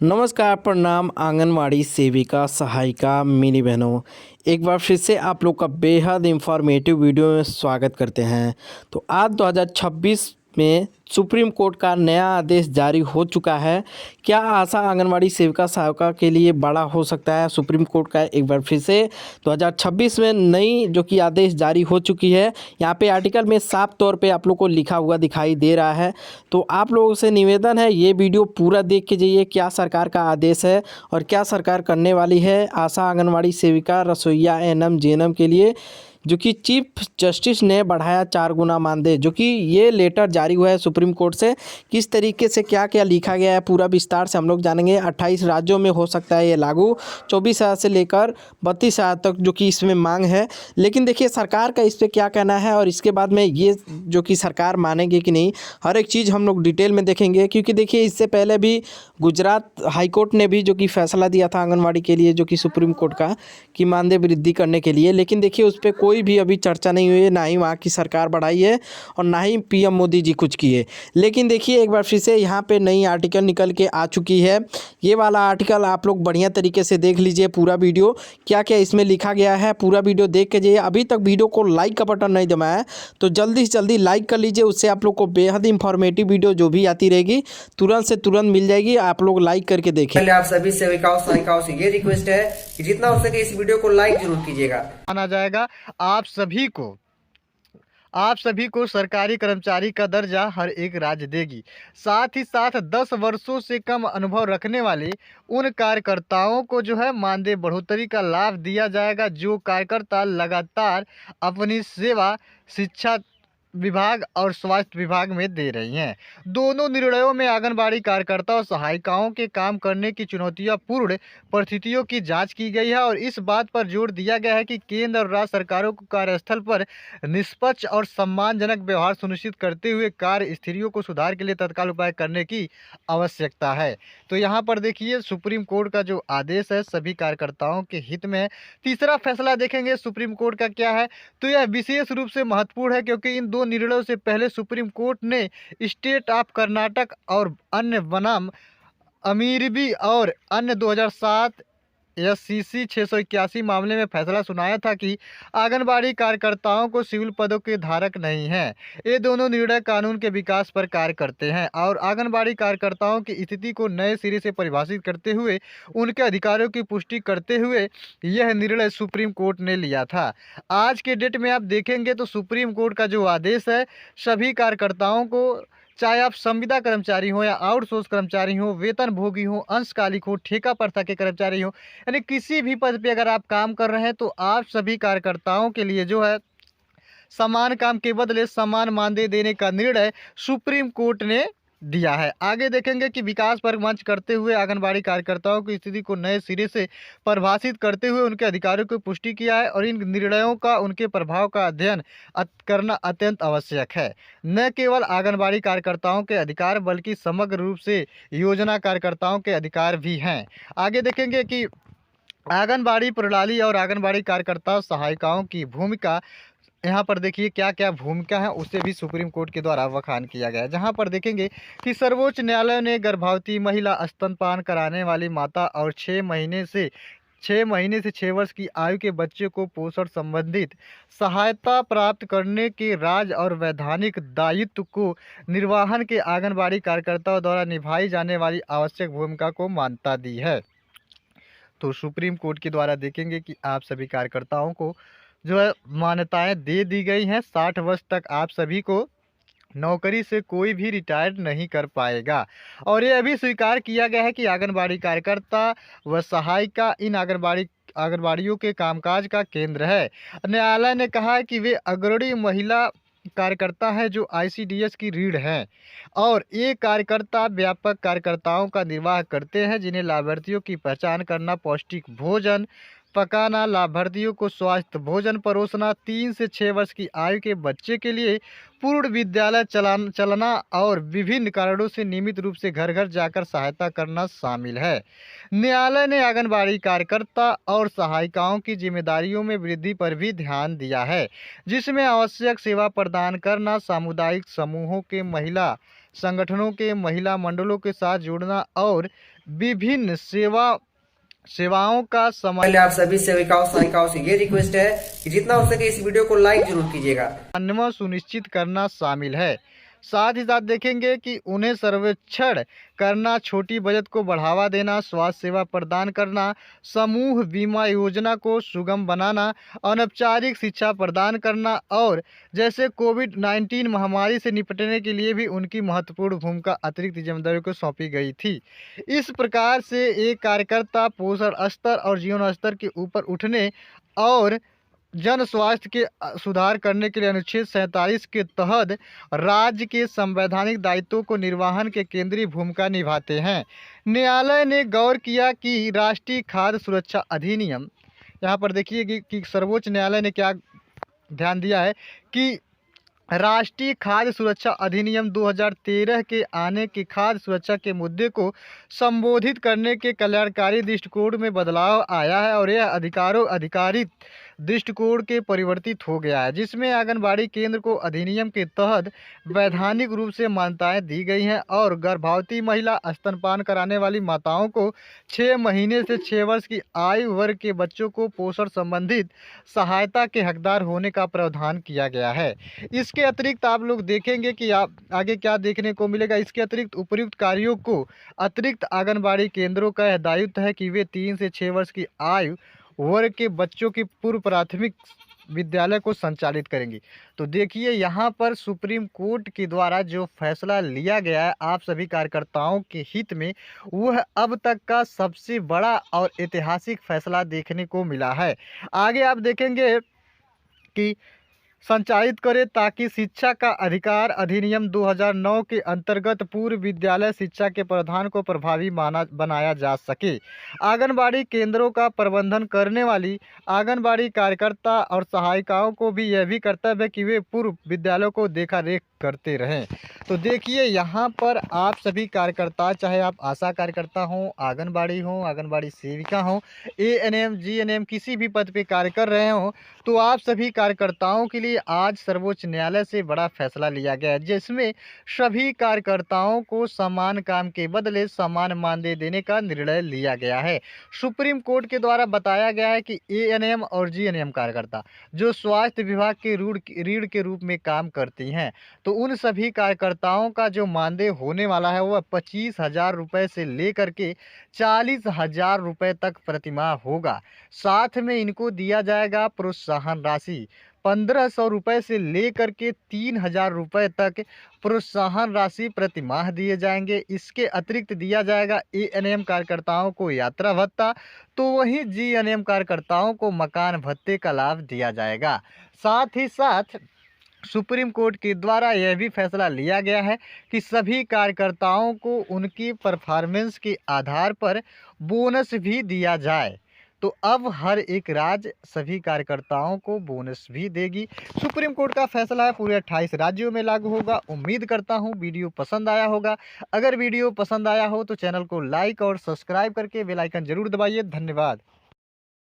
नमस्कार, प्रणाम आंगनवाड़ी सेविका, सहायिका, मिनी बहनों। एक बार फिर से आप लोग का बेहद इंफॉर्मेटिव वीडियो में स्वागत करते हैं। तो आज 2026 में सुप्रीम कोर्ट का नया आदेश जारी हो चुका है। क्या आशा आंगनवाड़ी सेविका सहायिका के लिए बड़ा हो सकता है सुप्रीम कोर्ट का एक बार फिर से 2026 में नई जो कि आदेश जारी हो चुकी है। यहाँ पे आर्टिकल में साफ तौर पे आप लोग को लिखा हुआ दिखाई दे रहा है। तो आप लोगों से निवेदन है, ये वीडियो पूरा देख के जाइए क्या सरकार का आदेश है और क्या सरकार करने वाली है आशा आंगनवाड़ी सेविका, रसोइया, एएनएम, जेएनएम के लिए, जो कि चीफ जस्टिस ने बढ़ाया 4 गुना मानदेय। जो कि ये लेटर जारी हुआ है सुप्रीम कोर्ट से, किस तरीके से क्या क्या लिखा गया है पूरा विस्तार से हम लोग जानेंगे। 28 राज्यों में हो सकता है ये लागू, 24,000 से लेकर 32,000 तक जो कि इसमें मांग है। लेकिन देखिए सरकार का इस पर क्या कहना है और इसके बाद में ये जो कि सरकार मानेगी कि नहीं, हर एक चीज़ हम लोग डिटेल में देखेंगे। क्योंकि देखिए इससे पहले भी गुजरात हाईकोर्ट ने भी जो कि फैसला दिया था आंगनवाड़ी के लिए, जो कि सुप्रीम कोर्ट का, कि मानदेय वृद्धि करने के लिए। लेकिन देखिए उस पर कोई भी अभी चर्चा नहीं हुई है, ना ही वहाँ की सरकार बढ़ाई है और ना ही पीएम मोदी जी कुछ किए। लेकिन देखिए एक बार फिर से यहाँ पे नई आर्टिकल निकल के आ चुकी है। ये वाला आर्टिकल आप लोग बढ़िया तरीके से देख लीजिए पूरा वीडियो, क्या क्या इसमें लिखा गया है पूरा वीडियो देख के जाइए। अभी तक वीडियो को लाइक का बटन नहीं दबाया है तो जल्दी से जल्दी लाइक कर लीजिए। उससे आप लोग को बेहद इंफॉर्मेटिव वीडियो जो भी आती रहेगी तुरंत से तुरंत मिल जाएगी। आप लोग लाइक करके देखें। पहले आप सभी सेविकाओं सहायिकाओं से ये रिक्वेस्ट है कि जितना हो सके इस वीडियो को लाइक जरूर कीजिएगा। माना जाएगा। आप सभी को सरकारी कर्मचारी का दर्जा हर एक राज्य देगी। साथ ही साथ 10 वर्षों से कम अनुभव रखने वाले उन कार्यकर्ताओं को जो है मानदेय बढ़ोतरी का लाभ दिया जाएगा, जो कार्यकर्ता लगातार अपनी सेवा शिक्षा विभाग और स्वास्थ्य विभाग में दे रही हैं। दोनों निर्णयों में आंगनबाड़ी कार्यकर्ता और सहायिकाओं के काम करने की चुनौतियापूर्ण परिस्थितियों की जांच की गई है और इस बात पर जोर दिया गया है कि केंद्र और राज्य सरकारों को कार्यस्थल पर निष्पक्ष और सम्मानजनक व्यवहार सुनिश्चित करते हुए कार्य स्थितियों को सुधार के लिए तत्काल उपाय करने की आवश्यकता है। तो यहाँ पर देखिए सुप्रीम कोर्ट का जो आदेश है सभी कार्यकर्ताओं के हित में है। तीसरा फैसला देखेंगे सुप्रीम कोर्ट का क्या है, तो यह विशेष रूप से महत्वपूर्ण है क्योंकि इन दो निर्णयों से पहले सुप्रीम कोर्ट ने स्टेट ऑफ कर्नाटक और अन्य बनाम अमीरबी और अन्य 2007 SCC 681 मामले में फैसला सुनाया था कि आंगनबाड़ी कार्यकर्ताओं को सिविल पदों के धारक नहीं हैं। ये दोनों निर्णय कानून के विकास पर कार्य करते हैं और आंगनबाड़ी कार्यकर्ताओं की स्थिति को नए सिरे से परिभाषित करते हुए उनके अधिकारों की पुष्टि करते हुए यह निर्णय सुप्रीम कोर्ट ने लिया था। आज के डेट में आप देखेंगे तो सुप्रीम कोर्ट का जो आदेश है सभी कार्यकर्ताओं को, चाहे आप संविदा कर्मचारी हो या आउटसोर्स कर्मचारी हो, वेतन भोगी हो, अंशकालिक हो, ठेका प्रथा के कर्मचारी हो, यानी किसी भी पद पे अगर आप काम कर रहे हैं तो आप सभी कार्यकर्ताओं के लिए जो है समान काम के बदले समान मानदेय देने का निर्णय सुप्रीम कोर्ट ने दिया है। आगे देखेंगे कि विकास पर मंच करते हुए आंगनबाड़ी कार्यकर्ताओं की स्थिति को नए सिरे से परिभाषित करते हुए उनके अधिकारों की पुष्टि किया है और इन निर्णयों का उनके प्रभाव का अध्ययन करना अत्यंत आवश्यक है। न केवल आंगनबाड़ी कार्यकर्ताओं के अधिकार बल्कि समग्र रूप से योजना कार्यकर्ताओं के अधिकार भी हैं। आगे देखेंगे कि आंगनबाड़ी प्रणाली और आंगनबाड़ी कार्यकर्ता सहायिकाओं की भूमिका, यहाँ पर देखिए क्या क्या भूमिका है उसे भी सुप्रीम कोर्ट के द्वारा बखान किया गया है। जहाँ पर देखेंगे कि सर्वोच्च न्यायालय ने गर्भवती महिला, स्तनपान कराने वाली माता और 6 महीने से 6 वर्ष की आयु के बच्चे को पोषण संबंधित सहायता प्राप्त करने के राज्य और वैधानिक दायित्व को निर्वहन के आंगनबाड़ी कार्यकर्ताओं द्वारा निभाई जाने वाली आवश्यक भूमिका को मान्यता दी है। तो सुप्रीम कोर्ट के द्वारा देखेंगे कि आप सभी कार्यकर्ताओं को जो है मान्यताएं दे दी गई हैं। 60 वर्ष तक आप सभी को नौकरी से कोई भी रिटायर्ड नहीं कर पाएगा और ये अभी स्वीकार किया गया है कि आंगनबाड़ी कार्यकर्ता व सहायिका इन आंगनबाड़ियों के कामकाज का केंद्र है। न्यायालय ने कहा है कि वे अग्रणी महिला कार्यकर्ता है जो ICDS की रीढ़ हैं और ये कार्यकर्ता व्यापक कार्यकर्ताओं का निर्वाह करते हैं जिन्हें लाभार्थियों की पहचान करना, पौष्टिक भोजन पकाना, लाभार्थियों को स्वास्थ्य भोजन परोसना, 3 से 6 वर्ष की आयु के बच्चे के लिए पूर्ण विद्यालय चलना और विभिन्न कारणों से नियमित रूप से घर घर जाकर सहायता करना शामिल है। न्यायालय ने आंगनबाड़ी कार्यकर्ता और सहायिकाओं की जिम्मेदारियों में वृद्धि पर भी ध्यान दिया है, जिसमें आवश्यक सेवा प्रदान करना, सामुदायिक समूहों के महिला संगठनों के महिला मंडलों के साथ जुड़ना और विभिन्न सेवाओं का समय पहले आप सभी सेविकाओं सहायिकाओं से ये रिक्वेस्ट है कि जितना हो सके इस वीडियो को लाइक जरूर कीजिएगा। समन्वय सुनिश्चित करना शामिल है। साथ ही साथ देखेंगे कि उन्हें सर्वेक्षण करना, छोटी बचत को बढ़ावा देना, स्वास्थ्य सेवा प्रदान करना, समूह बीमा योजना को सुगम बनाना, अनौपचारिक शिक्षा प्रदान करना और जैसे कोविड-19 महामारी से निपटने के लिए भी उनकी महत्वपूर्ण भूमिका अतिरिक्त जिम्मेदारियों को सौंपी गई थी। इस प्रकार से एक कार्यकर्ता पोषण स्तर और जीवन स्तर के ऊपर उठने और जन स्वास्थ्य के सुधार करने के लिए अनुच्छेद 47 के तहत राज्य के संवैधानिक दायित्वों को निर्वहन के केंद्रीय भूमिका निभाते हैं। न्यायालय ने गौर किया कि राष्ट्रीय खाद्य सुरक्षा अधिनियम, यहाँ पर देखिए कि सर्वोच्च न्यायालय ने क्या ध्यान दिया है कि राष्ट्रीय खाद्य सुरक्षा अधिनियम 2013 के आने की खाद्य सुरक्षा के मुद्दे को संबोधित करने के कल्याणकारी दृष्टिकोण में बदलाव आया है और यह अधिकारित दृष्टिकोण के परिवर्तित हो गया है, जिसमें आंगनबाड़ी केंद्र को अधिनियम के तहत वैधानिक रूप से मान्यताएं दी गई हैं और गर्भवती महिला, स्तनपान कराने वाली माताओं को 6 महीने से 6 वर्ष की आयु वर्ग के बच्चों को पोषण संबंधित सहायता के हकदार होने का प्रावधान किया गया है। इसके अतिरिक्त आप लोग देखेंगे कि आप आगे क्या देखने को मिलेगा। इसके अतिरिक्त उपर्युक्त कार्यों को अतिरिक्त आंगनबाड़ी केंद्रों का दायित्व है कि वे 3 से 6 वर्ष की आयु वर्ग के बच्चों की पूर्व प्राथमिक विद्यालय को संचालित करेंगी। तो देखिए यहाँ पर सुप्रीम कोर्ट के द्वारा जो फैसला लिया गया है आप सभी कार्यकर्ताओं के हित में, वह अब तक का सबसे बड़ा और ऐतिहासिक फैसला देखने को मिला है। आगे आप देखेंगे कि संचालित करे ताकि शिक्षा का अधिकार अधिनियम 2009 के अंतर्गत पूर्व विद्यालय शिक्षा के प्रावधान को प्रभावी बनाया जा सके। आंगनबाड़ी केंद्रों का प्रबंधन करने वाली आंगनबाड़ी कार्यकर्ता और सहायिकाओं को भी यह भी कर्तव्य है कि वे पूर्व विद्यालयों को देखा रेख करते रहें। तो देखिए यहाँ पर आप सभी कार्यकर्ता, चाहे आप आशा कार्यकर्ता हों, आंगनबाड़ी हों, आंगनबाड़ी सेविका हों, एएनएम, जीएनएम किसी भी पद पे कार्य कर रहे हों, तो आप सभी कार्यकर्ताओं के लिए आज सर्वोच्च न्यायालय से बड़ा फैसला लिया गया है, जिसमें सभी कार्यकर्ताओं को समान काम के बदले समान मानदेय देने का निर्णय लिया गया है। सुप्रीम कोर्ट के द्वारा बताया गया है कि एएनएम और जीएनएम कार्यकर्ता जो स्वास्थ्य विभाग के रीढ़ के रूप में काम करती हैं, तो उन सभी कार्यकर्ताओं का जो मानदेय होने वाला है वह 25,000 रुपये से लेकर के 40,000 रुपये तक प्रतिमाह होगा। साथ में इनको दिया जाएगा प्रोत्साहन राशि 1,500 रुपये से लेकर के 3,000 रुपये तक प्रोत्साहन राशि प्रतिमाह दिए जाएंगे। इसके अतिरिक्त दिया जाएगा एएनएम कार्यकर्ताओं को यात्रा भत्ता, तो वहीं जीएनएम कार्यकर्ताओं को मकान भत्ते का लाभ दिया जाएगा। साथ ही साथ सुप्रीम कोर्ट के द्वारा यह भी फैसला लिया गया है कि सभी कार्यकर्ताओं को उनकी परफॉर्मेंस के आधार पर बोनस भी दिया जाए। तो अब हर एक राज्य सभी कार्यकर्ताओं को बोनस भी देगी। सुप्रीम कोर्ट का फैसला है, पूरे 28 राज्यों में लागू होगा। उम्मीद करता हूं वीडियो पसंद आया होगा। अगर वीडियो पसंद आया हो तो चैनल को लाइक और सब्सक्राइब करके बेल आइकन जरूर दबाइए। धन्यवाद।